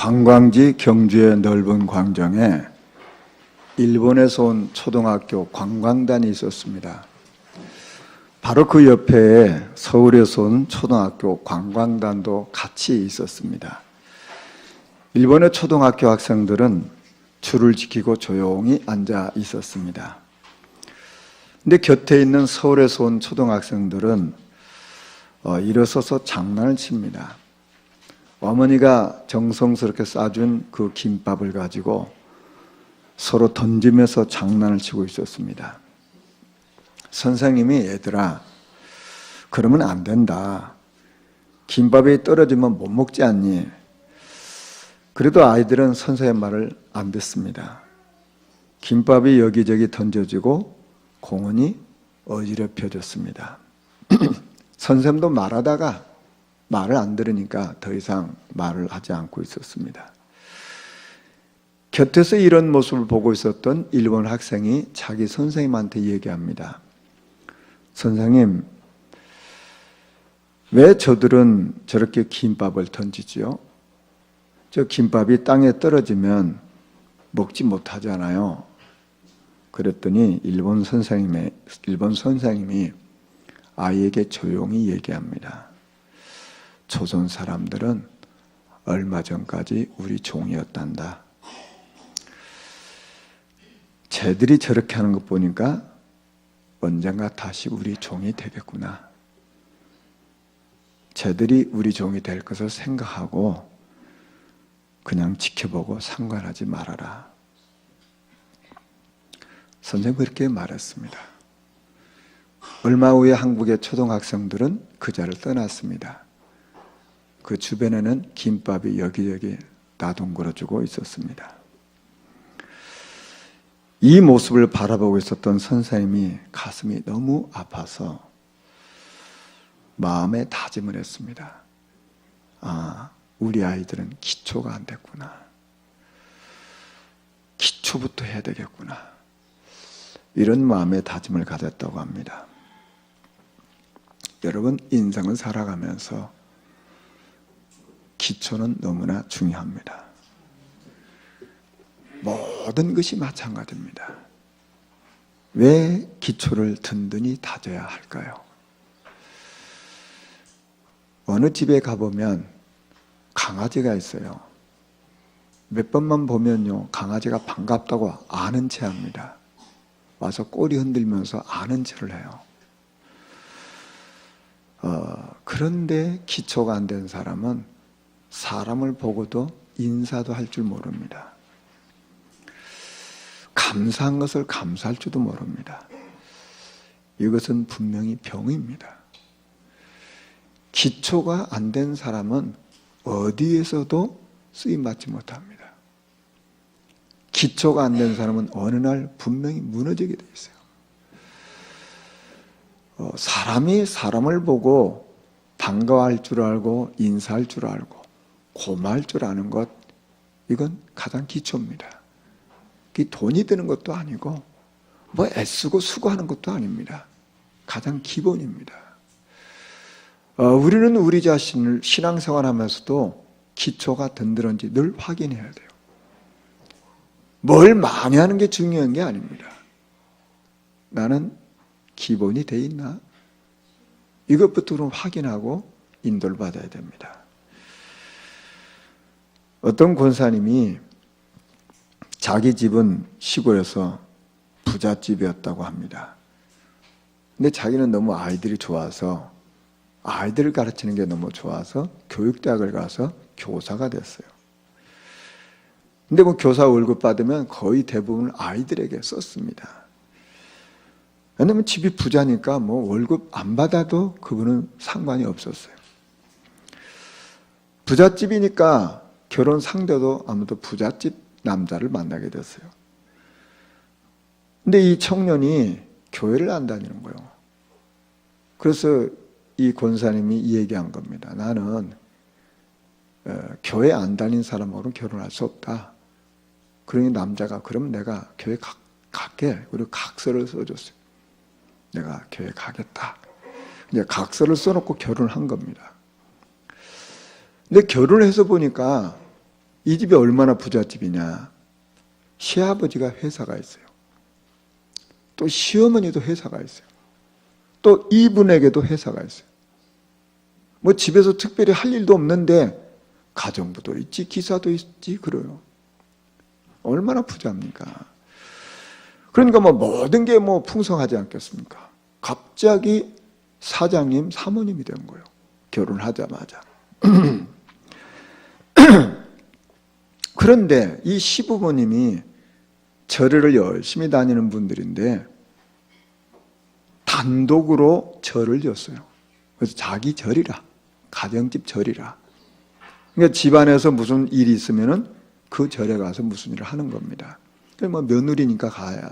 관광지 경주의 넓은 광장에 일본에서 온 초등학교 관광단이 있었습니다. 바로 그 옆에 서울에서 온 초등학교 관광단도 같이 있었습니다. 일본의 초등학교 학생들은 줄을 지키고 조용히 앉아 있었습니다. 근데 곁에 있는 서울에서 온 초등학생들은 일어서서 장난을 칩니다. 어머니가 정성스럽게 싸준 그 김밥을 가지고 서로 던지면서 장난을 치고 있었습니다. 선생님이 얘들아, 그러면 안 된다. 김밥이 떨어지면 못 먹지 않니? 그래도 아이들은 선생님 말을 안 듣습니다. 김밥이 여기저기 던져지고 공원이 어지럽혀졌습니다. 선생님도 말하다가 말을 안 들으니까 더 이상 말을 하지 않고 있었습니다. 곁에서 이런 모습을 보고 있었던 일본 학생이 자기 선생님한테 얘기합니다. 선생님, 왜 저들은 저렇게 김밥을 던지지요? 저 김밥이 땅에 떨어지면 먹지 못하잖아요. 그랬더니 일본 선생님이 아이에게 조용히 얘기합니다. 조선 사람들은 얼마 전까지 우리 종이었단다. 쟤들이 저렇게 하는 것 보니까 언젠가 다시 우리 종이 되겠구나. 쟤들이 우리 종이 될 것을 생각하고 그냥 지켜보고 상관하지 말아라. 선생님은 그렇게 말했습니다. 얼마 후에 한국의 초등학생들은 그 자리를 떠났습니다. 그 주변에는 김밥이 여기저기 나동거려주고 있었습니다. 이 모습을 바라보고 있었던 선생님이 가슴이 너무 아파서 마음에 다짐을 했습니다. 우리 아이들은 기초가 안 됐구나. 기초부터 해야 되겠구나. 이런 마음의 다짐을 가졌다고 합니다. 여러분, 인생을 살아가면서 기초는 너무나 중요합니다. 모든 것이 마찬가지입니다. 왜 기초를 든든히 다져야 할까요? 어느 집에 가보면 강아지가 있어요. 몇 번만 보면요, 강아지가 반갑다고 아는 체 합니다. 와서 꼬리 흔들면서 아는 체를 해요. 그런데 기초가 안 된 사람은 사람을 보고도 인사도 할 줄 모릅니다. 감사한 것을 감사할 줄도 모릅니다. 이것은 분명히 병입니다. 기초가 안 된 사람은 어디에서도 쓰임받지 못합니다. 기초가 안 된 사람은 어느 날 분명히 무너지게 돼 있어요. 사람이 사람을 보고 반가워할 줄 알고 인사할 줄 알고 고마울 줄 아는 것, 이건 가장 기초입니다. 돈이 드는 것도 아니고 뭐 애쓰고 수고하는 것도 아닙니다. 가장 기본입니다. 우리는 우리 자신을 신앙생활하면서도 기초가 든든한지 늘 확인해야 돼요. 뭘 많이 하는 게 중요한 게 아닙니다. 나는 기본이 돼 있나? 이것부터 확인하고 인도를 받아야 됩니다. 어떤 권사님이 자기 집은 시골에서 부잣집이었다고 합니다. 근데 자기는 너무 아이들이 좋아서, 아이들을 가르치는 게 너무 좋아서 교육대학을 가서 교사가 됐어요. 근데 교사 월급 받으면 거의 대부분 아이들에게 썼습니다. 왜냐면 집이 부자니까 월급 안 받아도 그분은 상관이 없었어요. 부잣집이니까 결혼 상대도 아무도 부잣집 남자를 만나게 됐어요. 근데 이 청년이 교회를 안 다니는 거예요. 그래서 이 권사님이 얘기한 겁니다. 나는 교회 안 다닌 사람하고는 결혼할 수 없다. 그러니 남자가 그럼 내가 교회 갈게. 그리고 각서를 써줬어요. 내가 교회 가겠다. 이제 각서를 써놓고 결혼한 겁니다. 근데 결혼을 해서 보니까 이 집이 얼마나 부잣집이냐. 시아버지가 회사가 있어요. 또 시어머니도 회사가 있어요. 또 이분에게도 회사가 있어요. 뭐 집에서 특별히 할 일도 없는데 가정부도 있지, 기사도 있지, 그래요. 얼마나 부자입니까? 그러니까 뭐 모든 게 뭐 풍성하지 않겠습니까? 갑자기 사장님, 사모님이 된 거예요. 결혼하자마자. 그런데 이 시부모님이 절을 열심히 다니는 분들인데 단독으로 절을 졌어요. 그래서 자기 절이라, 가정집 절이라. 그러니까 집안에서 무슨 일이 있으면은 그 절에 가서 무슨 일을 하는 겁니다. 뭐 며느리니까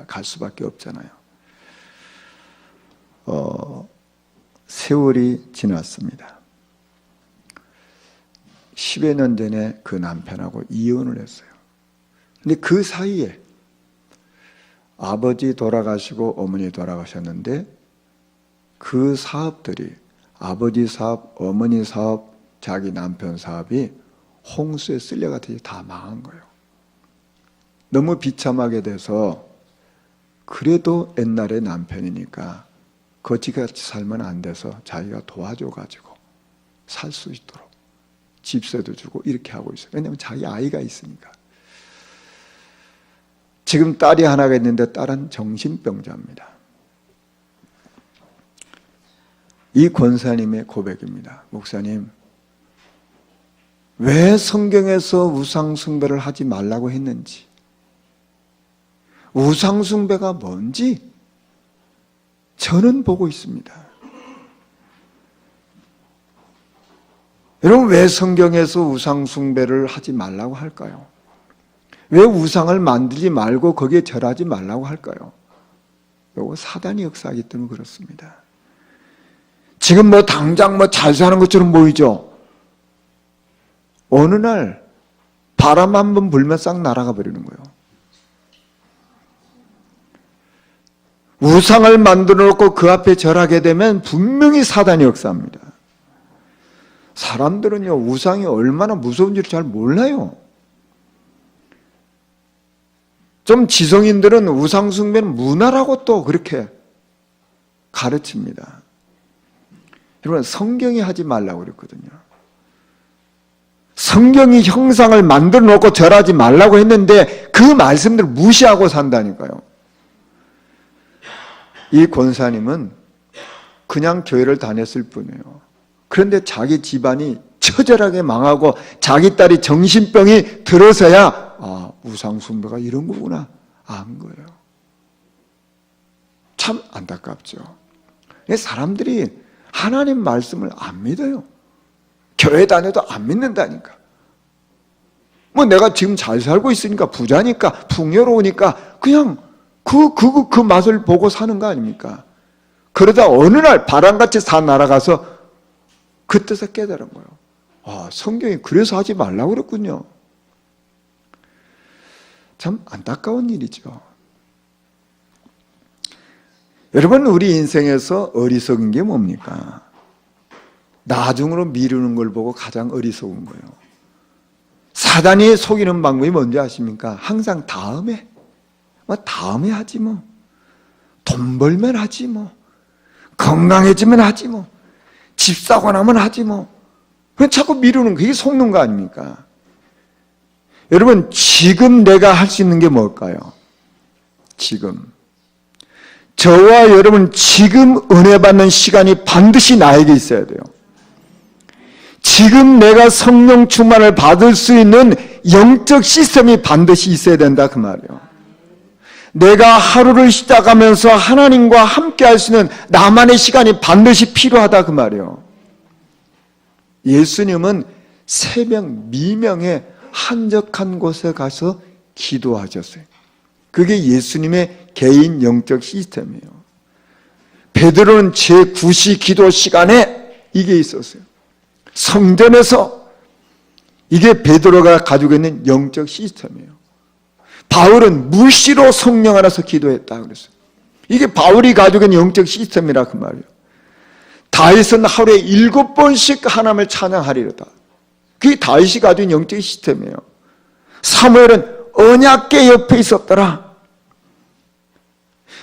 갈 수밖에 없잖아요. 세월이 지났습니다. 10여 년 전에 그 남편하고 이혼을 했어요. 근데 그 사이에 아버지 돌아가시고 어머니 돌아가셨는데 그 사업들이 아버지 사업, 어머니 사업, 자기 남편 사업이 홍수에 쓸려가듯이 다 망한 거예요. 너무 비참하게 돼서 그래도 옛날에 남편이니까 거지같이 살면 안 돼서 자기가 도와줘가지고 살 수 있도록 집세도 주고 이렇게 하고 있어요. 왜냐하면 자기 아이가 있으니까. 지금 딸이 하나가 있는데 딸은 정신병자입니다. 이 권사님의 고백입니다. 목사님, 왜 성경에서 우상숭배를 하지 말라고 했는지, 우상숭배가 뭔지 저는 보고 있습니다. 여러분, 왜 성경에서 우상숭배를 하지 말라고 할까요? 왜 우상을 만들지 말고 거기에 절하지 말라고 할까요? 이거 사단이 역사하기 때문에 그렇습니다. 지금 뭐 당장 뭐 잘 사는 것처럼 보이죠? 어느 날 바람 한 번 불면 싹 날아가 버리는 거예요. 우상을 만들어 놓고 그 앞에 절하게 되면 분명히 사단이 역사합니다. 사람들은요, 우상이 얼마나 무서운지를 잘 몰라요. 좀 지성인들은 우상숭배는 문화라고 또 그렇게 가르칩니다. 여러분, 성경이 하지 말라고 그랬거든요. 성경이 형상을 만들어 놓고 절하지 말라고 했는데 그 말씀들을 무시하고 산다니까요. 이 권사님은 그냥 교회를 다녔을 뿐이에요. 그런데 자기 집안이 처절하게 망하고 자기 딸이 정신병이 들어서야 우상숭배가 이런 거구나 안 거예요. 참 안타깝죠. 사람들이 하나님 말씀을 안 믿어요. 교회 다녀도 안 믿는다니까. 뭐 내가 지금 잘 살고 있으니까, 부자니까, 풍요로우니까 그냥 그 맛을 보고 사는 거 아닙니까? 그러다 어느 날 바람같이 다 날아가서 그 뜻을 깨달은 거예요. 성경이 그래서 하지 말라고 그랬군요. 참 안타까운 일이죠. 여러분, 우리 인생에서 어리석은 게 뭡니까? 나중으로 미루는 걸 보고 가장 어리석은 거예요. 사단이 속이는 방법이 뭔지 아십니까? 항상 다음에 하지 뭐. 돈 벌면 하지 뭐. 건강해지면 하지 뭐. 집 사고 나면 하지 뭐. 그냥 자꾸 미루는 그게 속는 거 아닙니까? 여러분, 지금 내가 할 수 있는 게 뭘까요? 지금. 저와 여러분, 지금 은혜 받는 시간이 반드시 나에게 있어야 돼요. 지금 내가 성령 충만을 받을 수 있는 영적 시스템이 반드시 있어야 된다 그 말이에요. 내가 하루를 시작하면서 하나님과 함께 할 수 있는 나만의 시간이 반드시 필요하다 그 말이에요. 예수님은 새벽 미명에 한적한 곳에 가서 기도하셨어요. 그게 예수님의 개인 영적 시스템이에요. 베드로는 제9시 기도 시간에 이게 있었어요. 성전에서. 이게 베드로가 가지고 있는 영적 시스템이에요. 바울은 무시로 성령 안에서 기도했다 그랬어요. 이게 바울이 가지고 있는 영적 시스템이라 그 말이에요. 다윗은 하루에 7번씩 하나님을 찬양하리로다. 그게 다윗이 가지고 있는 영적 시스템이에요. 사무엘은 언약궤 옆에 있었더라.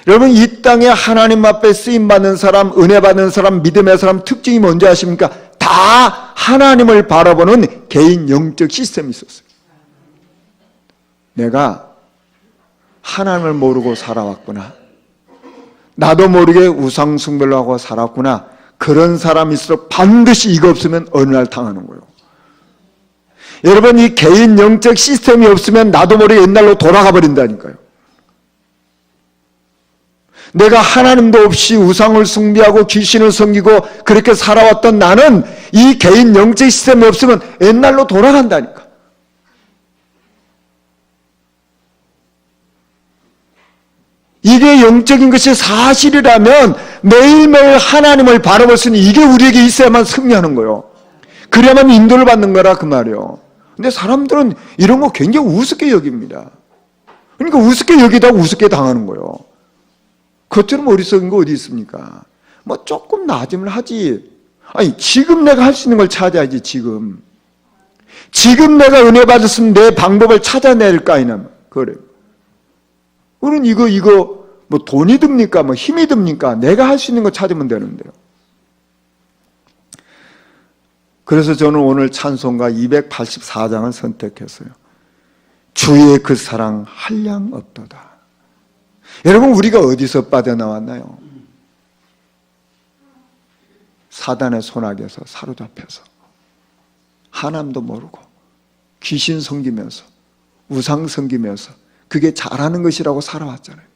여러분, 이 땅에 하나님 앞에 쓰임받는 사람, 은혜 받는 사람, 믿음의 사람 특징이 뭔지 아십니까? 다 하나님을 바라보는 개인 영적 시스템이 있었어요. 내가 하나님을 모르고 살아왔구나. 나도 모르게 우상 숭배를 하고 살았구나. 그런 사람일수록 반드시 이거 없으면 어느 날 당하는 거예요. 여러분, 이 개인 영적 시스템이 없으면 나도 모르게 옛날로 돌아가 버린다니까요. 내가 하나님도 없이 우상을 숭배하고 귀신을 섬기고 그렇게 살아왔던 나는 이 개인 영적 시스템이 없으면 옛날로 돌아간다니까. 이게 영적인 것이 사실이라면 매일매일 하나님을 바라볼 수 있는 이게 우리에게 있어야만 승리하는 거예요. 그래야만 인도를 받는 거라 그 말이에요. 근데 사람들은 이런 거 굉장히 우습게 여깁니다. 그러니까 우습게 여기다가 우습게 당하는 거예요. 그것처럼 어리석은 거 어디 있습니까? 뭐 조금 나아짐을 하지. 아니, 지금 내가 할 수 있는 걸 찾아야지, 지금. 지금 내가 은혜 받았으면 내 방법을 찾아낼 거 아니냐. 그래. 우리는 이거, 뭐 돈이 듭니까? 뭐 힘이 듭니까? 내가 할 수 있는 거 찾으면 되는데요. 그래서 저는 오늘 찬송가 284장을 선택했어요. 주의 그 사랑 한량 없도다. 여러분, 우리가 어디서 빠져나왔나요? 사단의 손아귀에서 사로잡혀서 하나님도 모르고 귀신 섬기면서 우상 섬기면서 그게 잘하는 것이라고 살아왔잖아요.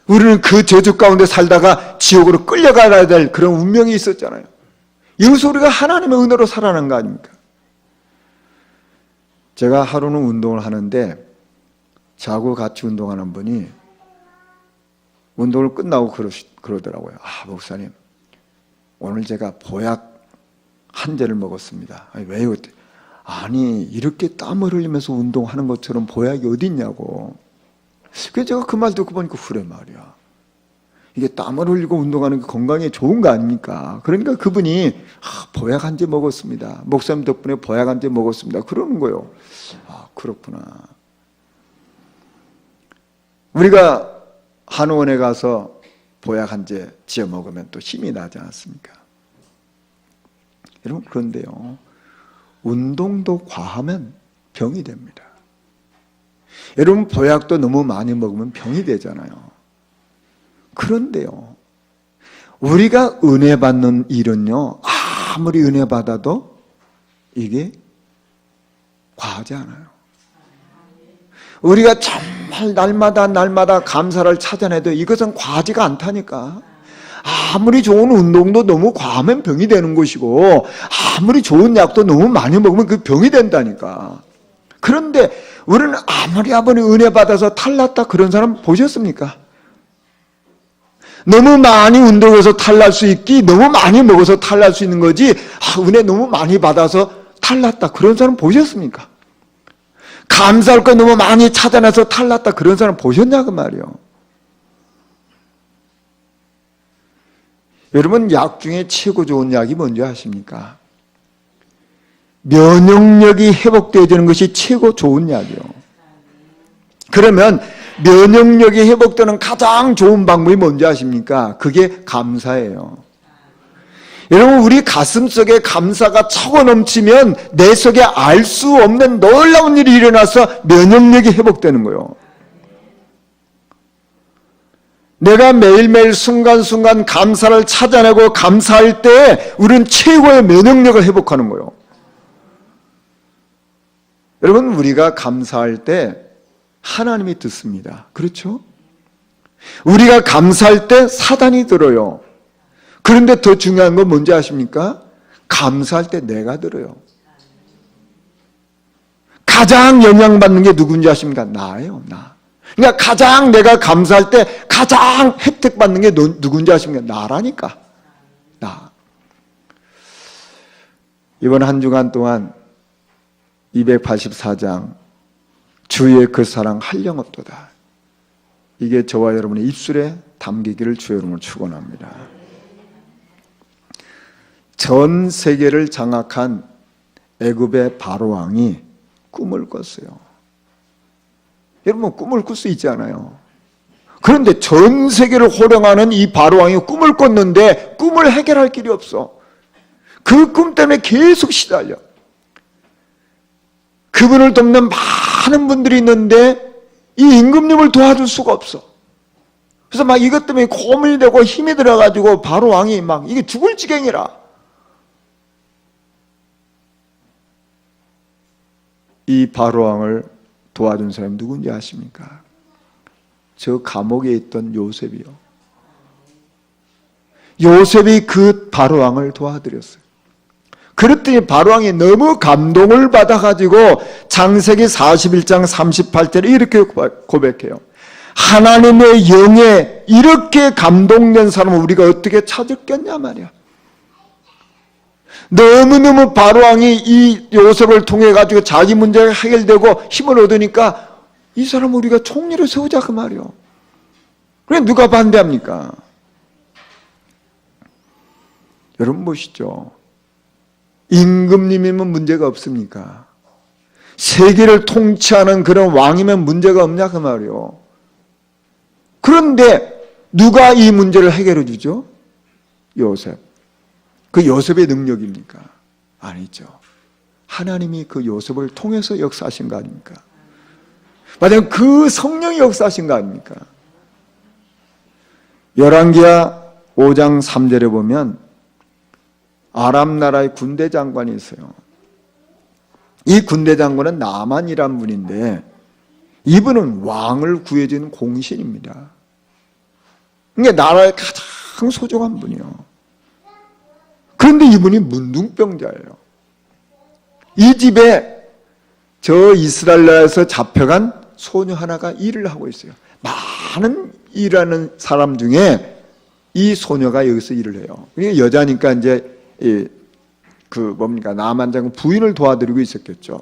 우리는 그 저주 가운데 살다가 지옥으로 끌려가야 될 그런 운명이 있었잖아요. 이것을 우리가 하나님의 은혜로 살아난 거 아닙니까? 제가 하루는 운동을 하는데 저하고 같이 운동하는 분이 운동을 끝나고 그러더라고요. 목사님, 오늘 제가 보약 한 개를 먹었습니다. 아니, 왜요? 아니, 이렇게 땀을 흘리면서 운동하는 것처럼 보약이 어디 있냐고. 그래서 제가 그 말 듣고 보니까 그래 말이야. 이게 땀을 흘리고 운동하는 게 건강에 좋은 거 아닙니까? 그러니까 그분이 보약 한 개 먹었습니다. 목사님 덕분에 보약 한 개 먹었습니다. 그러는 거예요. 그렇구나. 우리가 한의원에 가서 보약 한 개 지어 먹으면 또 힘이 나지 않습니까? 여러분, 그런데요, 운동도 과하면 병이 됩니다. 여러분, 보약도 너무 많이 먹으면 병이 되잖아요. 그런데요, 우리가 은혜 받는 일은요, 아무리 은혜 받아도 이게 과하지 않아요. 우리가 정말 날마다 감사를 찾아내도 이것은 과하지가 않다니까. 아무리 좋은 운동도 너무 과하면 병이 되는 것이고, 아무리 좋은 약도 너무 많이 먹으면 그 병이 된다니까. 그런데 우리는 아무리 은혜 받아서 탈났다 그런 사람 보셨습니까? 너무 많이 운동해서 탈날 수 있기, 너무 많이 먹어서 탈날 수 있는 거지, 은혜 너무 많이 받아서 탈났다 그런 사람 보셨습니까? 감사할 거 너무 많이 찾아내서 탈났다 그런 사람 보셨냐고 말이요. 여러분, 약 중에 최고 좋은 약이 뭔지 아십니까? 면역력이 회복되어지는 것이 최고 좋은 약이요. 그러면 면역력이 회복되는 가장 좋은 방법이 뭔지 아십니까? 그게 감사예요. 여러분, 우리 가슴 속에 감사가 차고 넘치면 내 속에 알 수 없는 놀라운 일이 일어나서 면역력이 회복되는 거예요. 내가 매일매일 순간순간 감사를 찾아내고 감사할 때 우리는 최고의 면역력을 회복하는 거예요. 여러분, 우리가 감사할 때 하나님이 듣습니다. 그렇죠? 우리가 감사할 때 사단이 들어요. 그런데 더 중요한 건 뭔지 아십니까? 감사할 때 내가 들어요. 가장 영향받는 게 누군지 아십니까? 나예요, 나. 그러니까 가장 내가 감사할 때 가장 혜택받는 게 누군지 아십니까? 나라니까. 나. 이번 한 주간 동안 284장 주의 그 사랑 한량없도다. 이게 저와 여러분의 입술에 담기기를 주의 이름으로 축원합니다. 전 세계를 장악한 애굽의 바로 왕이 꿈을 꿨어요. 여러분 꿈을 꿀 수 있잖아요. 그런데 전 세계를 호령하는 이 바로 왕이 꿈을 꿨는데 꿈을 해결할 길이 없어. 그 꿈 때문에 계속 시달려. 그분을 돕는 많은 분들이 있는데 이 임금님을 도와줄 수가 없어. 그래서 막 이것 때문에 고민이 되고 힘이 들어가지고 바로 왕이 막 이게 죽을 지경이라. 이 바로 왕을 도와준 사람이 누군지 아십니까? 저 감옥에 있던 요셉이요. 요셉이 그 바로 왕을 도와드렸어요. 그랬더니 바로 왕이 너무 감동을 받아가지고 창세기 41장 38절에 이렇게 고백해요. 하나님의 영에 이렇게 감동된 사람을 우리가 어떻게 찾았겠냐 말이야. 너무너무 바로 왕이 이 요셉을 통해 가지고 자기 문제가 해결되고 힘을 얻으니까 이 사람 우리가 총리를 세우자 그 말이요. 그래 누가 반대합니까? 여러분 보시죠. 임금님이면 문제가 없습니까? 세계를 통치하는 그런 왕이면 문제가 없냐 그 말이요. 그런데 누가 이 문제를 해결해 주죠? 요셉. 그 요셉의 능력입니까? 아니죠. 하나님이 그 요셉을 통해서 역사하신 거 아닙니까? 맞아요. 그 성령이 역사하신 거 아닙니까? 열왕기하 5장 3절에 보면 아람 나라의 군대 장관이 있어요. 이 군대 장관은 나만이란 분인데 이분은 왕을 구해주는 공신입니다. 그러니까 나라의 가장 소중한 분이요. 그런데 이분이 문둥병자예요. 이 집에 저 이스라엘 나라에서 잡혀간 소녀 하나가 일을 하고 있어요. 많은 일하는 사람 중에 이 소녀가 여기서 일을 해요. 그러니까 여자니까 이제 나만 장군 부인을 도와드리고 있었겠죠.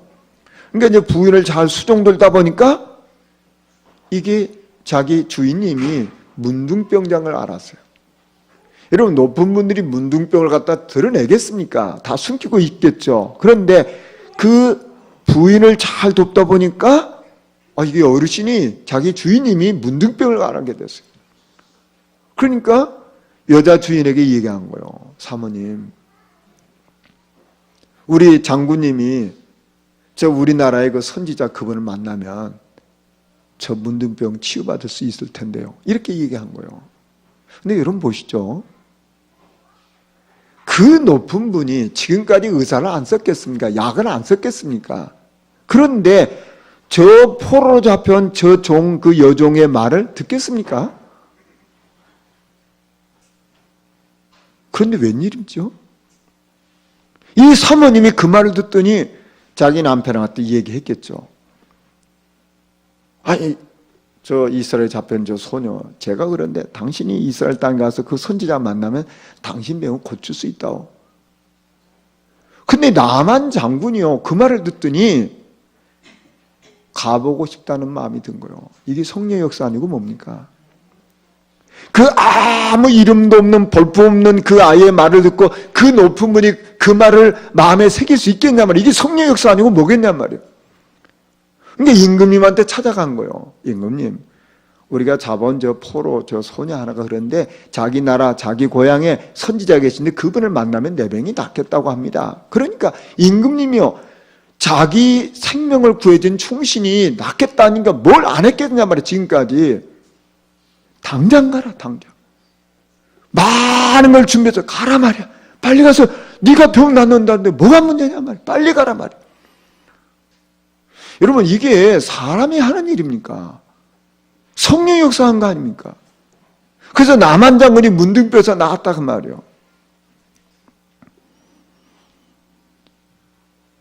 그러니까 이제 부인을 잘 수종들다 보니까 이게 자기 주인님이 문둥병장을 알았어요. 여러분 높은 분들이 문둥병을 갖다 드러내겠습니까? 다 숨기고 있겠죠. 그런데 그 부인을 잘 돕다 보니까 이게 어르신이 자기 주인님이 문둥병을 알게 됐어요. 그러니까 여자 주인에게 얘기한 거예요. 사모님, 우리 장군님이 저 우리나라의 그 선지자 그분을 만나면 저 문둥병 치유받을 수 있을 텐데요. 이렇게 얘기한 거예요. 근데 여러분 보시죠. 그 높은 분이 지금까지 의사를 안 썼겠습니까? 약을 안 썼겠습니까? 그런데 저 포로로 잡혀온 저 종, 그 여종의 말을 듣겠습니까? 그런데 웬일이죠? 이 사모님이 그 말을 듣더니 자기 남편한테 얘기했겠죠. 아니, 저 이스라엘에 잡혀온 저 소녀, 제가 그런데 당신이 이스라엘 땅에 가서 그 선지자 만나면 당신 병은 고칠 수 있다고. 근데 나만 장군이요. 그 말을 듣더니 가보고 싶다는 마음이 든 거예요. 이게 성령의 역사 아니고 뭡니까? 그 아무 이름도 없는 볼품없는 그 아이의 말을 듣고 그 높은 분이 그 말을 마음에 새길 수 있겠냐 말이에요. 이게 성령의 역사 아니고 뭐겠냐 말이에요. 그러니까 임금님한테 찾아간 거예요. 임금님, 우리가 잡아온 저 포로 저 소녀 하나가 그런데 자기 나라 자기 고향에 선지자 계신데 그분을 만나면 내 병이 낫겠다고 합니다. 그러니까 임금님이요, 자기 생명을 구해준 충신이 낫겠다니까 뭘 안 했겠냐 말이에요. 지금까지. 당장 가라, 당장. 많은 걸 준비해서 가라 말이야. 빨리 가서 네가 병 낫는다는데 뭐가 문제냐 말이야. 빨리 가라 말이야. 여러분, 이게 사람이 하는 일입니까? 성령의 역사한 거 아닙니까? 그래서 나만 장군이 문둥병에서 나았다 그 말이에요.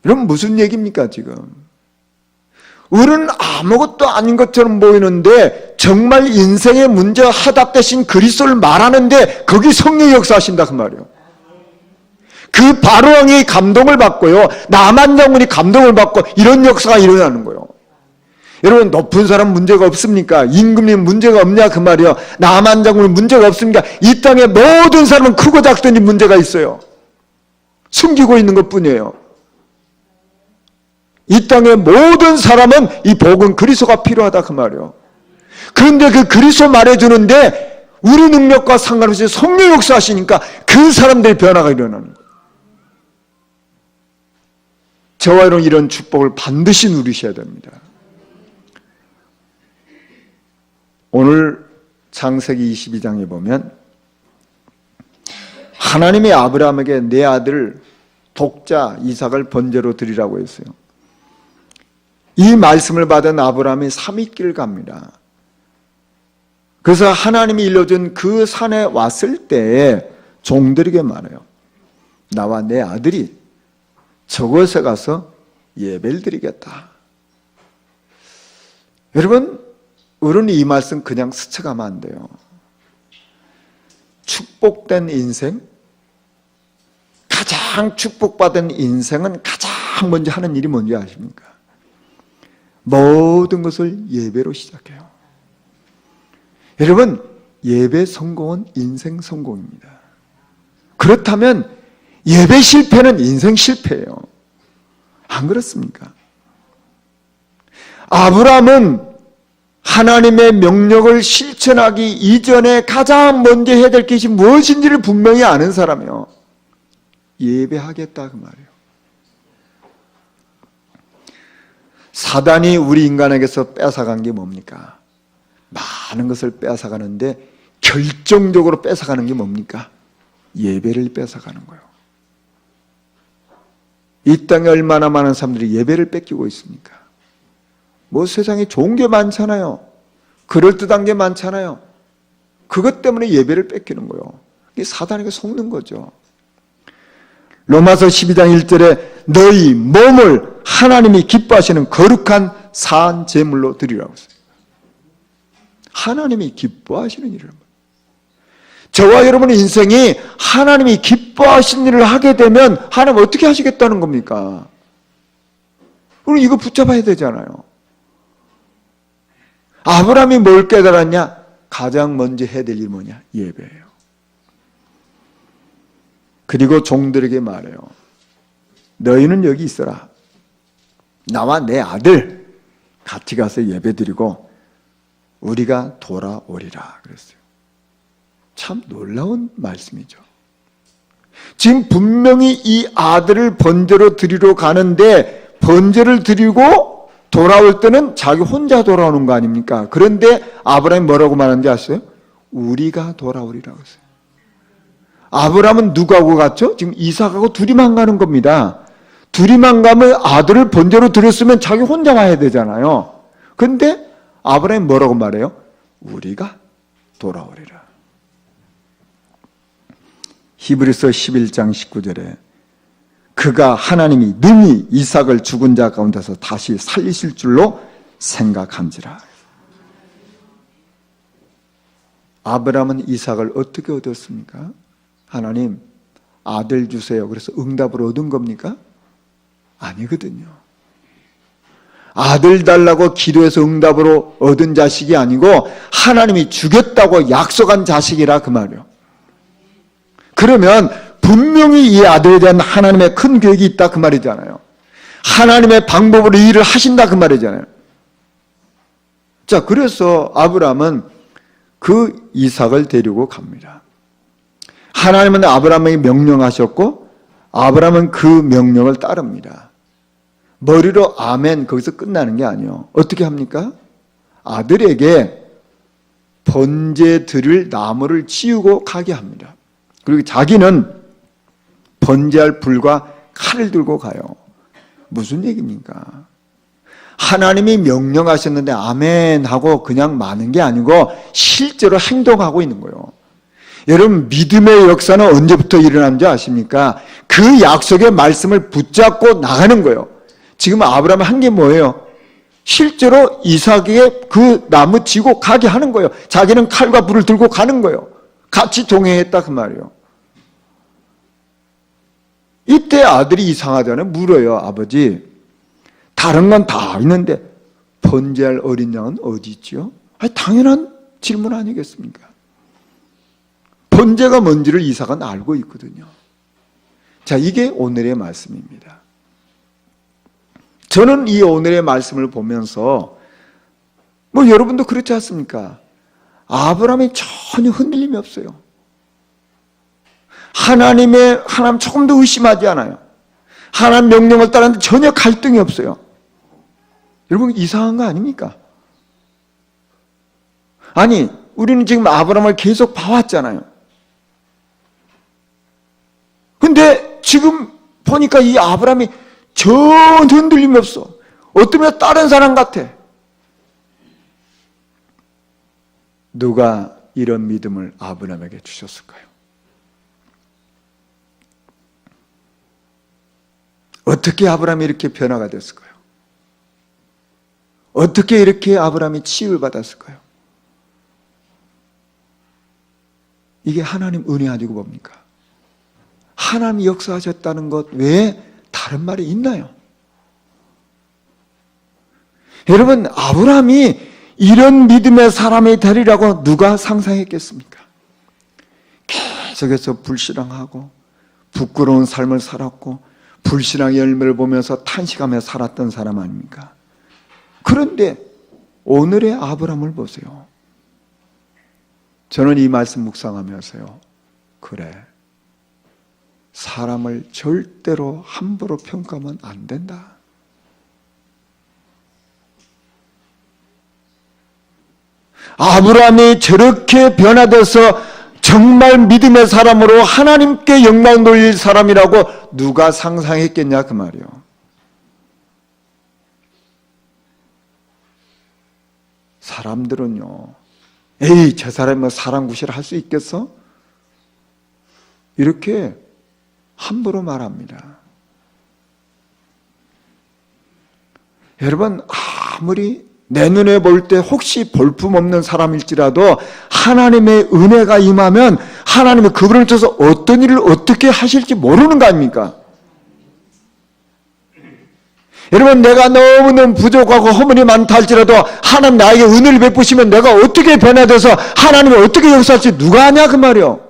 여러분, 무슨 얘기입니까 지금? 우리는 아무것도 아닌 것처럼 보이는데 정말 인생의 문제와 화답되신 그리스도를 말하는데 거기 성령의 역사하신다 그 말이에요. 그 바로왕이 감동을 받고요, 나만 장군이 감동을 받고 이런 역사가 일어나는 거예요. 여러분, 높은 사람 문제가 없습니까? 임금님 문제가 없냐 그 말이에요. 나만 장군은 문제가 없습니까? 이 땅의 모든 사람은 크고 작든지 문제가 있어요. 숨기고 있는 것뿐이에요. 이 땅의 모든 사람은 이 복음 그리스도가 필요하다 그 말이에요. 그런데 그 그리스도 말해주는데 우리 능력과 상관없이 성령 역사하시니까 그 사람들의 변화가 일어나는 거예요. 저와 여러분 이런 축복을 반드시 누리셔야 됩니다. 오늘 창세기 22장에 보면 하나님이 아브라함에게 내 아들 독자 이삭을 번제로 드리라고 했어요. 이 말씀을 받은 아브라함이 삼위길 갑니다. 그래서 하나님이 일러준 그 산에 왔을 때에 종들에게 말해요. 나와 내 아들이 저곳에 가서 예배를 드리겠다. 여러분, 우리는 이 말씀 그냥 스쳐가면 안 돼요. 축복된 인생, 가장 축복받은 인생은 가장 먼저 하는 일이 뭔지 아십니까? 모든 것을 예배로 시작해요. 여러분, 예배 성공은 인생 성공입니다. 그렇다면 예배 실패는 인생 실패예요. 안 그렇습니까? 아브라함은 하나님의 명령을 실천하기 이전에 가장 먼저 해야 될 것이 무엇인지를 분명히 아는 사람이에요. 예배하겠다 그 말이에요. 사단이 우리 인간에게서 뺏어간 게 뭡니까? 많은 것을 뺏어가는데 결정적으로 뺏어가는 게 뭡니까? 예배를 뺏어가는 거예요. 이 땅에 얼마나 많은 사람들이 예배를 뺏기고 있습니까? 뭐 세상에 좋은 게 많잖아요. 그럴듯한 게 많잖아요. 그것 때문에 예배를 뺏기는 거예요. 이게 사단에게 속는 거죠. 로마서 12장 1절에 너희 몸을 하나님이 기뻐하시는 거룩한 산 제물로 드리라고 했어요. 하나님이 기뻐하시는 일을 합니다. 저와 여러분의 인생이 하나님이 기뻐하시는 일을 하게 되면 하나님 어떻게 하시겠다는 겁니까? 우리 이거 붙잡아야 되잖아요. 아브라함이 뭘 깨달았냐? 가장 먼저 해야 될 일이 뭐냐? 예배예요. 그리고 종들에게 말해요. 너희는 여기 있어라. 나와 내 아들 같이 가서 예배드리고 우리가 돌아오리라 그랬어요. 참 놀라운 말씀이죠. 지금 분명히 이 아들을 번제로 드리러 가는데 번제를 드리고 돌아올 때는 자기 혼자 돌아오는 거 아닙니까? 그런데 아브라함이 뭐라고 말하는지 아세요? 우리가 돌아오리라고 했어요. 아브라함은 누구하고 갔죠? 지금 이삭하고 둘이만 가는 겁니다. 둘이만 가면 아들을 번제로 드렸으면 자기 혼자 와야 되잖아요. 그런데 아브라함이 뭐라고 말해요? 우리가 돌아오리라. 히브리서 11장 19절에 그가 하나님이 능히 이삭을 죽은 자 가운데서 다시 살리실 줄로 생각한지라. 아브라함은 이삭을 어떻게 얻었습니까? 하나님 아들 주세요. 그래서 응답을 얻은 겁니까? 아니거든요. 아들 달라고 기도해서 응답으로 얻은 자식이 아니고 하나님이 주겠다고 약속한 자식이라 그 말이에요. 그러면 분명히 이 아들에 대한 하나님의 큰 계획이 있다 그 말이잖아요. 하나님의 방법으로 일을 하신다 그 말이잖아요. 자, 그래서 아브라함은 그 이삭을 데리고 갑니다. 하나님은 아브라함에게 명령하셨고 아브라함은 그 명령을 따릅니다. 머리로 아멘 거기서 끝나는 게 아니에요. 어떻게 합니까? 아들에게 번제 드릴 나무를 치우고 가게 합니다. 그리고 자기는 번제할 불과 칼을 들고 가요. 무슨 얘기입니까? 하나님이 명령하셨는데 아멘 하고 그냥 마는 게 아니고 실제로 행동하고 있는 거예요. 여러분 믿음의 역사는 언제부터 일어난지 아십니까? 그 약속의 말씀을 붙잡고 나가는 거예요. 지금 아브라함이 한 게 뭐예요? 실제로 이삭에게 그 나무 지고 가게 하는 거예요. 자기는 칼과 불을 들고 가는 거예요. 같이 동행했다 그 말이에요. 이때 아들이 이상하잖아요. 물어요. 아버지 다른 건 다 있는데 번제할 어린 양은 어디 있지요? 당연한 질문 아니겠습니까? 번제가 뭔지를 이삭은 알고 있거든요. 자, 이게 오늘의 말씀입니다. 저는 이 오늘의 말씀을 보면서 뭐 여러분도 그렇지 않습니까? 아브라함이 전혀 흔들림이 없어요. 하나님 조금도 의심하지 않아요. 하나님 명령을 따르는데 전혀 갈등이 없어요. 여러분 이상한 거 아닙니까? 아니 우리는 지금 아브라함을 계속 봐왔잖아요. 근데 지금 보니까 이 아브라함이 전혀 흔들림이 없어. 어쩌면 다른 사람 같아. 누가 이런 믿음을 아브라함에게 주셨을까요? 어떻게 아브라함이 이렇게 변화가 됐을까요? 어떻게 이렇게 아브라함이 치유를 받았을까요? 이게 하나님 은혜 아니고 뭡니까? 하나님이 역사하셨다는 것 외에 다른 말이 있나요? 여러분 아브라함이 이런 믿음의 사람이 되리라고 누가 상상했겠습니까? 계속해서 불신앙하고 부끄러운 삶을 살았고 불신앙의 열매를 보면서 탄식하며 살았던 사람 아닙니까? 그런데 오늘의 아브라함을 보세요. 저는 이 말씀 묵상하면서요, 그래, 사람을 절대로 함부로 평가하면 안 된다. 아브라함이 저렇게 변화돼서 정말 믿음의 사람으로 하나님께 영광 돌릴 사람이라고 누가 상상했겠냐 그 말이요. 사람들은요, 에이 저 사람이 뭐 사람 구실을 할 수 있겠어? 이렇게 함부로 말합니다. 여러분 아무리 내 눈에 볼 때 혹시 볼품없는 사람일지라도 하나님의 은혜가 임하면 하나님이 그분을 통해서 어떤 일을 어떻게 하실지 모르는 거 아닙니까? 여러분 내가 너무너무 부족하고 허물이 많다 할지라도 하나님 나에게 은혜를 베푸시면 내가 어떻게 변화돼서 하나님이 어떻게 역사할지 누가 아냐 그 말이요.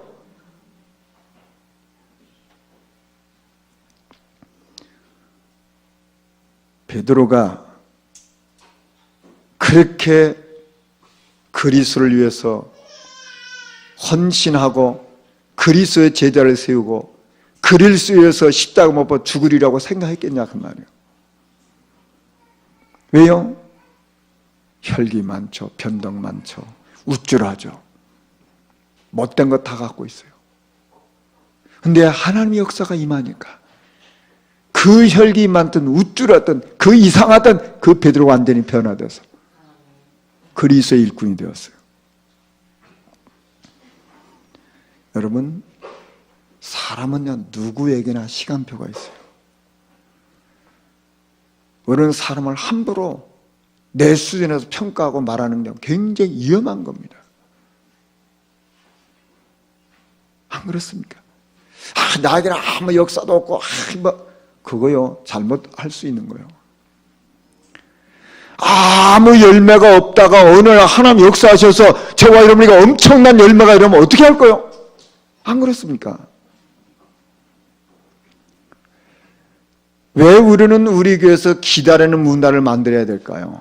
베드로가 그렇게 그리스도를 위해서 헌신하고 그리스도의 제자를 세우고 그리스도를 위해서 십자가 못 박아 죽으리라고 생각했겠냐 그 말이에요. 왜요? 혈기 많죠, 변덕 많죠, 우쭐하죠, 못된 거 다 갖고 있어요. 근데 하나님의 역사가 임하니까 그 혈기 많던 우쭐하던 그 이상하던 그 베드로가 완전히 변화돼서 그리스도의 일꾼이 되었어요. 여러분 사람은요 누구에게나 시간표가 있어요. 우리는 사람을 함부로 내 수준에서 평가하고 말하는 게 굉장히 위험한 겁니다. 안 그렇습니까? 나에게는 아무 역사도 없고 그거요 잘못할 수 있는 거예요. 아무 열매가 없다가 어느 날 하나님 역사하셔서 저와 여러분이가 엄청난 열매가 이러면 어떻게 할 거예요? 안 그렇습니까? 왜 우리는 우리 교회에서 기다리는 문화를 만들어야 될까요?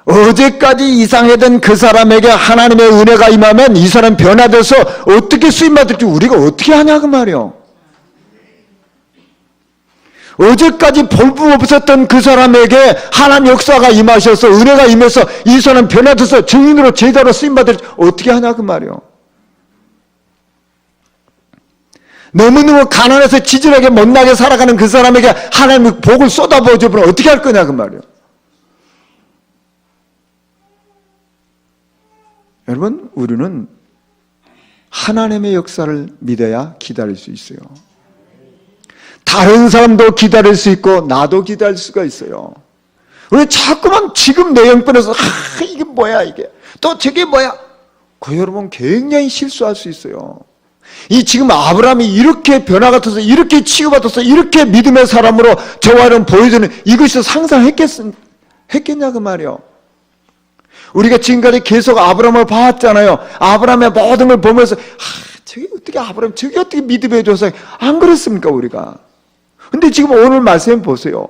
어제까지 이상하던 그 사람에게 하나님의 은혜가 임하면 이 사람 변화돼서 어떻게 쓰임받을지 우리가 어떻게 하냐 그 말이에요. 어제까지 볼품 없었던 그 사람에게 하나님 역사가 임하셔서 은혜가 임해서 이 사람 변화돼서 증인으로 제자로 쓰임받을지 어떻게 하냐 그 말이에요. 너무너무 가난해서 지질하게 못나게 살아가는 그 사람에게 하나님의 복을 쏟아부어 주면 어떻게 할 거냐 그 말이에요. 여러분 우리는 하나님의 역사를 믿어야 기다릴 수 있어요. 다른 사람도 기다릴 수 있고 나도 기다릴 수가 있어요. 왜 자꾸만 지금 내 형편에서 이게 뭐야 이게 또 저게 뭐야 그 여러분 굉장히 실수할 수 있어요. 이 지금 아브라함이 이렇게 변화가 터서 이렇게 치유받아서 이렇게 믿음의 사람으로 저와 여러분 보여주는 이것이 상상했겠냐 그 말이요. 우리가 지금까지 계속 아브라함을 봐왔잖아요. 아브라함의 모든 걸 보면서 저게 어떻게 아브라함 저게 어떻게 믿음의 조상 안 그렇습니까 우리가? 근데 지금 오늘 말씀 보세요.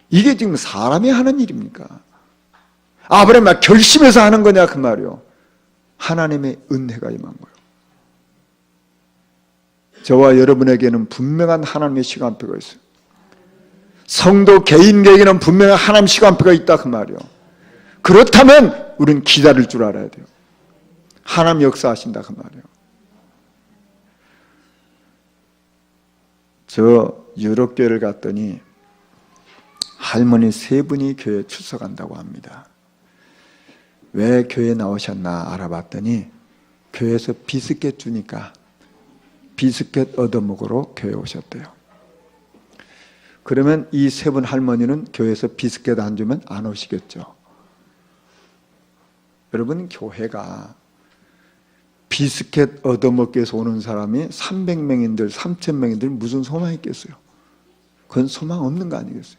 이게 지금 사람이 하는 일입니까? 아브라함이 결심해서 하는 거냐 그 말이요. 하나님의 은혜가 임한 거예요. 저와 여러분에게는 분명한 하나님의 시간표가 있어요. 성도 개인에게는 분명한 하나님의 시간표가 있다 그 말이요. 그렇다면 우리는 기다릴 줄 알아야 돼요. 하나님 역사하신다 그 말이요. 저 유럽교회를 갔더니 할머니 3분이 교회에 출석한다고 합니다. 왜 교회에 나오셨나 알아봤더니 교회에서 비스켓 주니까 비스켓 얻어먹으러 교회에 오셨대요. 그러면 이 3분 할머니는 교회에서 비스켓 안 주면 안 오시겠죠. 여러분, 교회가 비스켓 얻어먹기 위해서 오는 사람이 300명인들 3000명인들 무슨 소망이 있겠어요? 그건 소망 없는 거 아니겠어요?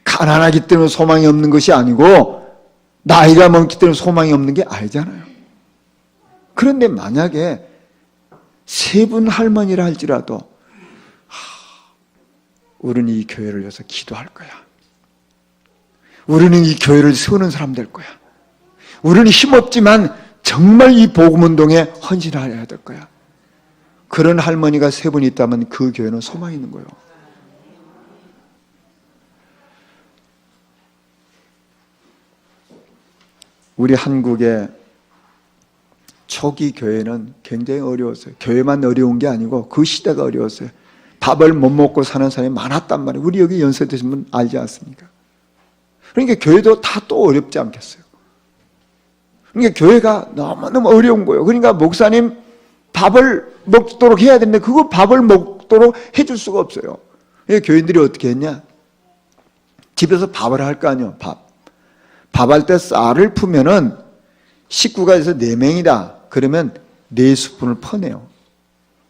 가난하기 때문에 소망이 없는 것이 아니고 나이가 많기 때문에 소망이 없는 게 아니잖아요. 그런데 만약에 3분 할머니라 할지라도 우리는 이 교회를 위해서 기도할 거야. 우리는 이 교회를 세우는 사람 될 거야. 우리는 힘없지만 정말 이 복음운동에 헌신해야 될 거야. 그런 할머니가 3분 있다면 그 교회는 소망이 있는 거예요. 우리 한국의 초기 교회는 굉장히 어려웠어요. 교회만 어려운 게 아니고 그 시대가 어려웠어요. 밥을 못 먹고 사는 사람이 많았단 말이에요. 우리 여기 연세 드신 분 알지 않습니까? 그러니까 교회도 다 또 어렵지 않겠어요. 그러니까 교회가 너무너무 어려운 거예요. 그러니까 목사님 밥을 먹도록 해야 되는데 그거 밥을 먹도록 해줄 수가 없어요. 그러니까 교인들이 어떻게 했냐? 집에서 밥을 할 거 아니에요. 밥할 때 쌀을 푸면은 식구가 해서 4명이다. 그러면 4스푼을 퍼내요.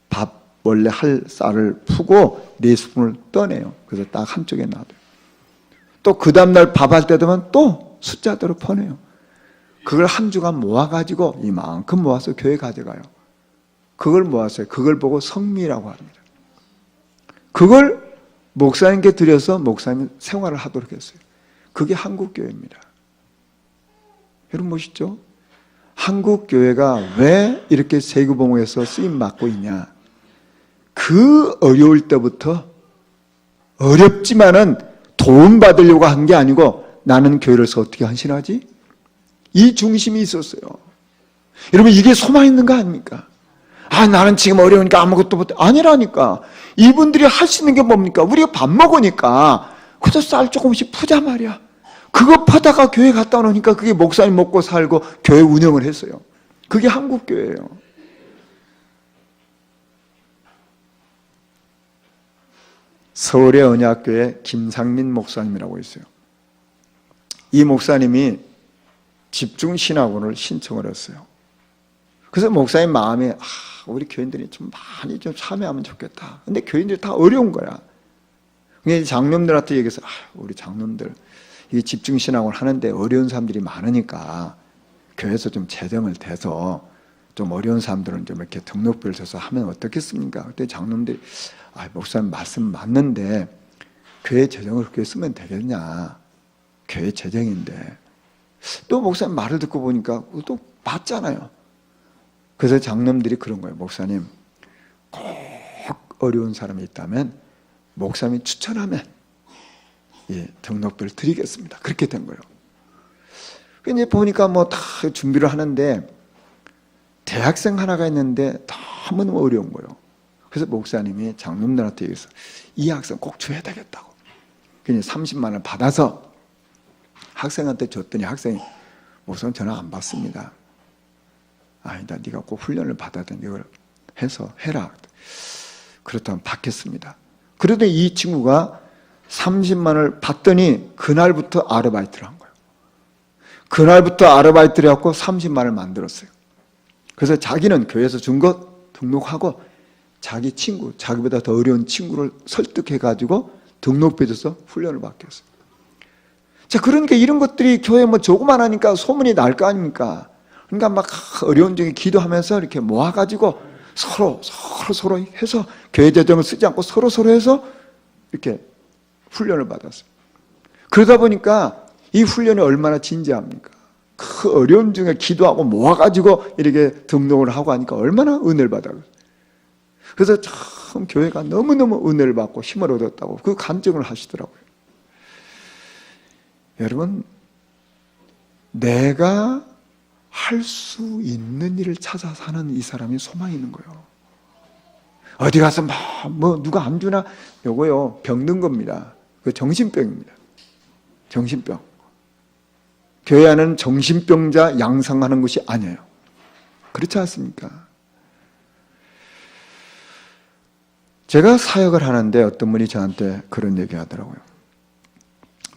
밥 원래 할 쌀을 푸고 4스푼을 떠내요. 그래서 딱 한쪽에 놔둬요. 또 그 다음날 밥할 때 되면 또 숫자대로 퍼내요. 그걸 한 주간 모아가지고 이만큼 모아서 교회 가져가요. 그걸 모았어요. 그걸 보고 성미라고 합니다. 그걸 목사님께 드려서 목사님 생활을 하도록 했어요. 그게 한국교회입니다. 여러분 보시죠? 한국교회가 왜 이렇게 세계복음에서 쓰임받고 있냐? 그 어려울 때부터 어렵지만은 도움받으려고 한 게 아니고 나는 교회로서 어떻게 헌신하지? 이 중심이 있었어요. 여러분 이게 소망 있는 거 아닙니까? 나는 지금 어려우니까 아무것도 못해. 아니라니까. 이분들이 할 수 있는 게 뭡니까? 우리가 밥 먹으니까 그저 쌀 조금씩 푸자 말이야. 그거 파다가 교회 갔다 오니까 그게 목사님 먹고 살고 교회 운영을 했어요. 그게 한국교회예요. 서울의 언약교회 김상민 목사님이라고 있어요. 이 목사님이 집중신학원을 신청을 했어요. 그래서 목사님 마음에 우리 교인들이 좀 많이 좀 참여하면 좋겠다. 근데 교인들이 다 어려운 거야. 그러니까 장로님들한테 얘기해서 우리 장로님들 이 집중신학을 하는데 어려운 사람들이 많으니까 교회에서 좀 재정을 대서 좀 어려운 사람들은 좀 이렇게 등록비를 줘서 하면 어떻겠습니까? 그때 장로님들이 목사님 말씀 맞는데 교회 재정을 그렇게 쓰면 되겠냐? 교회 재정인데 또 목사님 말을 듣고 보니까 또 맞잖아요. 그래서 장로님들이 그런 거예요. 목사님 꼭 어려운 사람이 있다면 목사님이 추천하면 등록비를 드리겠습니다. 그렇게 된 거예요. 이제 보니까 다 준비를 하는데 대학생 하나가 있는데 너무너무 어려운 거예요. 그래서 목사님이 장로님들한테 얘기해서 이 학생 꼭 줘야 되겠다고. 그냥 30만 원을 받아서 학생한테 줬더니 학생이 목사님 전화 안 받습니다. 아니다. 네가 꼭 훈련을 받아야 되는데 이걸 해서 해라. 그렇다면 받겠습니다. 그러더니 이 친구가 30만 원을 받더니 그날부터 아르바이트를 한 거예요. 그날부터 아르바이트를 해갖고 30만 원을 만들었어요. 그래서 자기는 교회에서 준 것 등록하고 자기 친구, 자기보다 더 어려운 친구를 설득해가지고 등록비 줘서 훈련을 받겠어요. 자, 그러니까 이런 것들이 교회 조그만 하니까 소문이 날 거 아닙니까? 그러니까 막 어려운 중에 기도하면서 이렇게 모아가지고 서로 해서 교회 재정을 쓰지 않고 서로 해서 이렇게 훈련을 받았어요. 그러다 보니까 이 훈련이 얼마나 진지합니까? 그 어려움 중에 기도하고 모아가지고 이렇게 등록을 하고 하니까 얼마나 은혜를 받아요. 그래서 참 교회가 너무너무 은혜를 받고 힘을 얻었다고 그 간증을 하시더라고요. 여러분, 내가 할 수 있는 일을 찾아서 하는 이 사람이 소망이 있는 거예요. 어디 가서 뭐 누가 안 주나? 요거요, 병든 겁니다. 그 정신병입니다. 정신병. 교회 안에는 정신병자 양성하는 것이 아니에요. 그렇지 않습니까? 제가 사역을 하는데 어떤 분이 저한테 그런 얘기 하더라고요.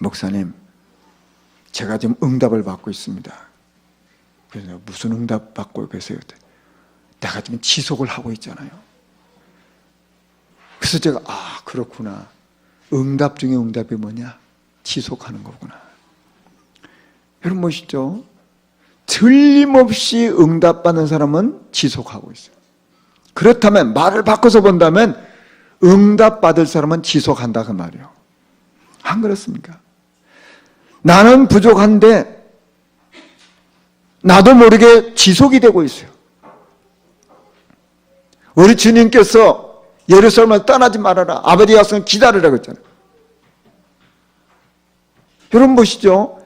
목사님, 제가 지금 응답을 받고 있습니다. 그래서 무슨 응답 받고 계세요? 내가 지금 지속을 하고 있잖아요. 그래서 제가 그렇구나. 응답 중에 응답이 뭐냐? 지속하는 거구나. 여러분 보시죠. 틀림없이 응답받는 사람은 지속하고 있어요. 그렇다면 말을 바꿔서 본다면 응답받을 사람은 지속한다 그 말이에요. 안 그렇습니까? 나는 부족한데 나도 모르게 지속이 되고 있어요. 우리 주님께서 예루살렘을 떠나지 말아라. 아버지 약속을 기다리라고 했잖아요. 여러분 보시죠.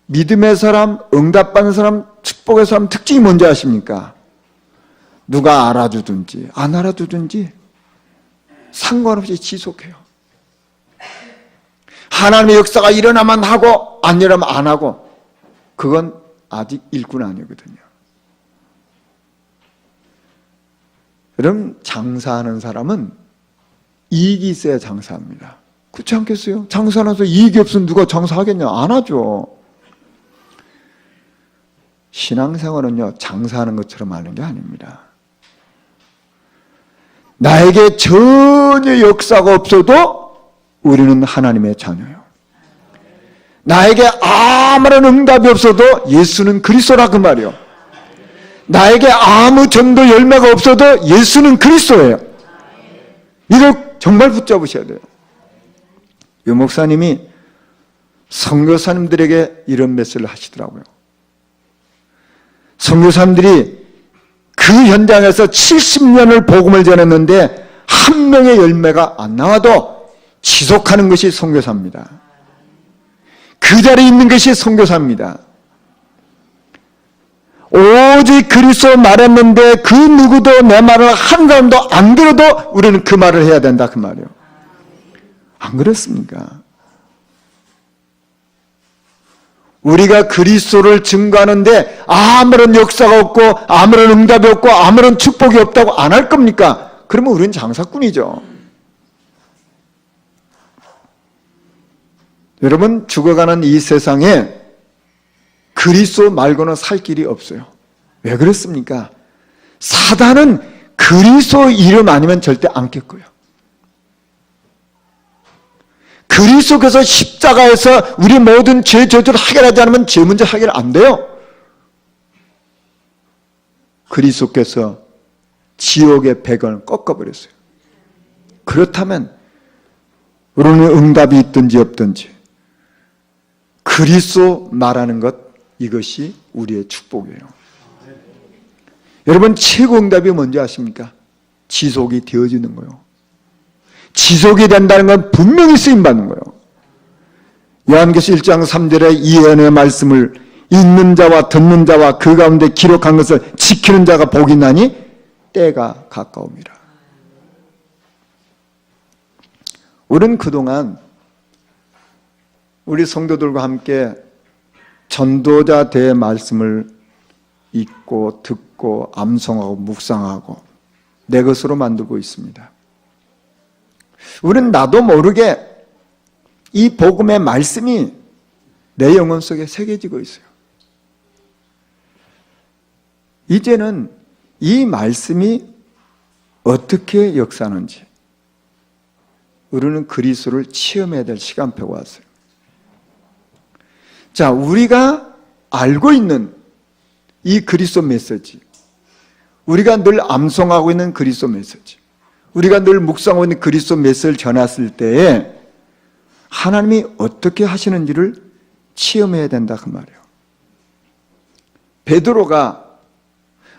믿음의 사람, 응답받는 사람, 축복의 사람 특징이 뭔지 아십니까? 누가 알아주든지 안 알아주든지 상관없이 지속해요. 하나님의 역사가 일어나면 하고 안 일어나면 안 하고 그건 아직 일꾼 아니거든요. 여러분, 장사하는 사람은 이익이 있어야 장사합니다. 그렇지 않겠어요? 장사하면서 이익이 없으면 누가 장사하겠냐? 안 하죠. 신앙생활은요, 장사하는 것처럼 하는 게 아닙니다. 나에게 전혀 역사가 없어도 우리는 하나님의 자녀예요. 나에게 아무런 응답이 없어도 예수는 그리스도라 그 말이에요. 나에게 아무 전도 열매가 없어도 예수는 그리스도예요. 이걸 정말 붙잡으셔야 돼요. 유 목사님이 선교사님들에게 이런 메시지를 하시더라고요. 선교사님들이 그 현장에서 70년을 복음을 전했는데 한 명의 열매가 안 나와도 지속하는 것이 선교사입니다. 그 자리에 있는 것이 선교사입니다. 오직 그리스도 말했는데 그 누구도 내 말을 한 사람도 안 들어도 우리는 그 말을 해야 된다 그 말이에요. 안 그렇습니까? 우리가 그리스도를 증거하는데 아무런 역사가 없고 아무런 응답이 없고 아무런 축복이 없다고 안 할 겁니까? 그러면 우리는 장사꾼이죠. 여러분, 죽어가는 이 세상에 그리스도 말고는 살 길이 없어요. 왜 그렇습니까? 사단은 그리스도 이름 아니면 절대 안 깰 거예요. 그리스도께서 십자가에서 우리 모든 죄 저주를 해결하지 않으면 죄 문제 해결 안 돼요. 그리스도께서 지옥의 배경을 꺾어버렸어요. 그렇다면 우리는 응답이 있든지 없든지 그리스도 말하는 것, 이것이 우리의 축복이에요. 여러분, 최고 응답이 뭔지 아십니까? 지속이 되어지는 거예요. 지속이 된다는 건 분명히 쓰임받는 거예요. 요한계시 1장 3절에 이 예언의 말씀을 읽는 자와 듣는 자와 그 가운데 기록한 것을 지키는 자가 복이 나니 때가 가까웁니다. 우리는 그동안 우리 성도들과 함께 전도자 대의 말씀을 읽고 듣고 암송하고 묵상하고 내 것으로 만들고 있습니다. 우리는 나도 모르게 이 복음의 말씀이 내 영혼 속에 새겨지고 있어요. 이제는 이 말씀이 어떻게 역사하는지 우리는 그리스도를 체험해야 될 시간표가 왔어요. 자, 우리가 알고 있는 이 그리스도 메시지, 우리가 늘 암송하고 있는 그리스도 메시지, 우리가 늘 묵상하고 있는 그리스도 메시지를 전했을 때에 하나님이 어떻게 하시는지를 체험해야 된다 그 말이에요. 베드로가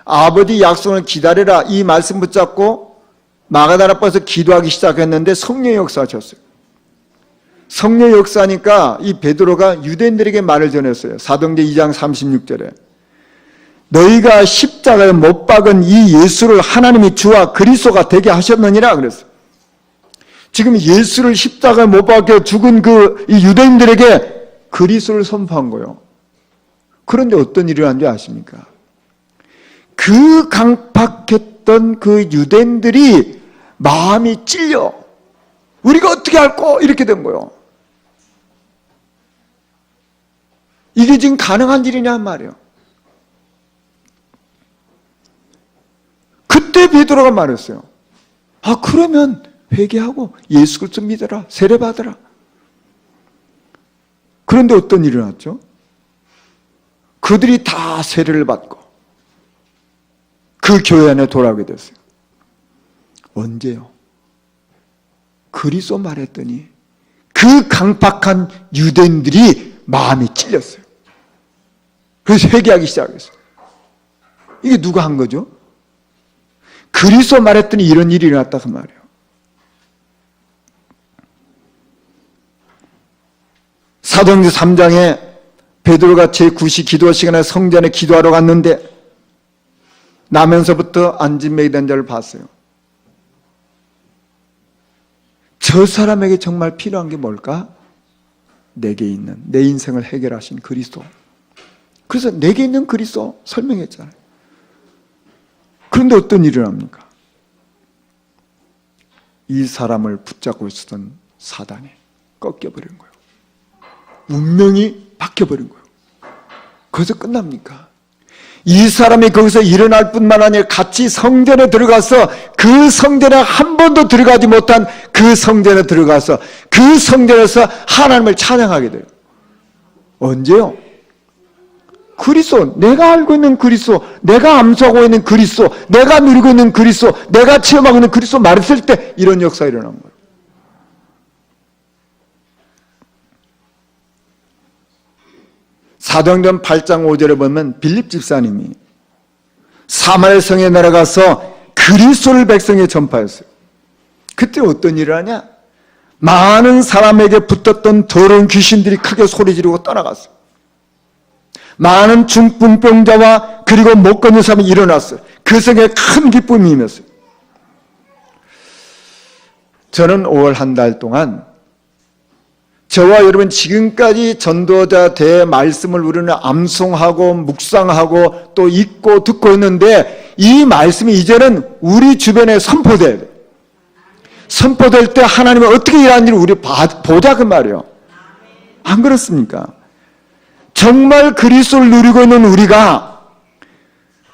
아버지 약속을 기다려라 이 말씀 붙잡고 마가다라바에서 기도하기 시작했는데 성령의 역사하셨어요. 성령의 역사니까 이 베드로가 유대인들에게 말을 전했어요. 사도행전 2장 36절에 너희가 십자가에 못 박은 이 예수를 하나님이 주와 그리스도가 되게 하셨느니라 그랬어요. 지금 예수를 십자가에 못 박혀 죽은 이 유대인들에게 그리스도를 선포한 거예요. 그런데 어떤 일이 일어난 줄 아십니까? 그 강팍했던 그 유대인들이 마음이 찔려 우리가 어떻게 할꼬 이렇게 된 거예요. 이게 지금 가능한 일이냐 말이에요. 그때 베드로가 말했어요. 아 그러면 회개하고 예수 그리스도 믿어라, 세례 받으라. 그런데 어떤 일이 일어났죠? 그들이 다 세례를 받고 그 교회 안에 돌아오게 됐어요. 언제요? 그리스도 말했더니 그 강팍한 유대인들이 마음이 찔렸어요. 그래서 회개하기 시작했어요. 이게 누가 한 거죠? 그리스도 말했더니 이런 일이 일어났다 그 말이에요. 사도행전 3장에 베드로가 제9시 기도 시간에 성전에 기도하러 갔는데 나면서부터 안진뱅이 된 자를 봤어요. 저 사람에게 정말 필요한 게 뭘까? 내게 있는 내 인생을 해결하신 그리스도. 그래서 내게 있는 그리스도 설명했잖아요. 그런데 어떤 일이 일어납니까? 이 사람을 붙잡고 있었던 사단이 꺾여버린 거예요. 운명이 바뀌어버린 거예요. 거기서 끝납니까? 이 사람이 거기서 일어날 뿐만 아니라 같이 성전에 들어가서 그 성전에 한 번도 들어가지 못한 그 성전에 들어가서 그 성전에서 하나님을 찬양하게 돼요. 언제요? 그리스도, 내가 알고 있는 그리스도, 내가 암송하고 있는 그리스도, 내가 누리고 있는 그리스도, 내가 체험하고 있는 그리스도 말했을 때 이런 역사가 일어난 거예요. 사도행전 8장 5절에 보면 빌립 집사님이 사마리아 성에 내려가서 그리스도를 백성에 전파했어요. 그때 어떤 일을 하냐? 많은 사람에게 붙었던 더러운 귀신들이 크게 소리 지르고 떠나갔어요. 많은 중풍병자와 그리고 못 걷는 사람이 일어났어요. 그 성에 큰 기쁨이 임했어요. 저는 5월 한 달 동안 저와 여러분 지금까지 전도자 대 말씀을 우리는 암송하고 묵상하고 또 읽고 듣고 있는데 이 말씀이 이제는 우리 주변에 선포돼야 돼요. 선포될 때 하나님은 어떻게 일하는지를 우리 보자 그 말이에요. 안 그렇습니까? 정말 그리스도를 누리고 있는 우리가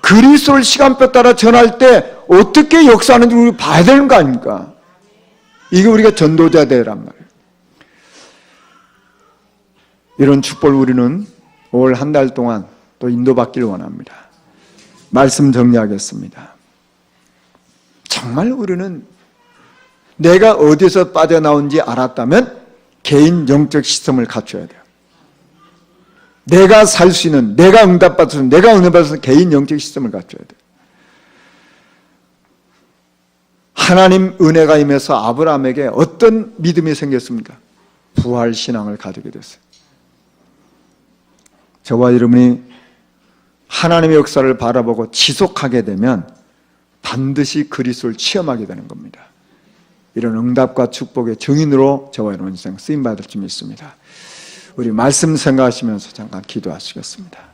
그리스도를 시간표 따라 전할 때 어떻게 역사하는지 우리 봐야 되는 거 아닙니까? 이게 우리가 전도자 대란 말이에요. 이런 축복을 우리는 5월 한 달 동안 또 인도받기를 원합니다. 말씀 정리하겠습니다. 정말 우리는 내가 어디서 빠져나온지 알았다면 개인 영적 시스템을 갖춰야 돼요. 내가 살 수 있는, 내가 응답받을 수 있는, 내가 응답받을 수 있는 개인 영적 시스템을 갖춰야 돼요. 하나님 은혜가 임해서 아브라함에게 어떤 믿음이 생겼습니까? 부활신앙을 가지게 됐어요. 저와 여러분이 하나님의 역사를 바라보고 지속하게 되면 반드시 그리스도를 체험하게 되는 겁니다. 이런 응답과 축복의 증인으로 저와 여러분 인생 쓰임받을 줄 믿습니다. 우리 말씀 생각하시면서 잠깐 기도하시겠습니다.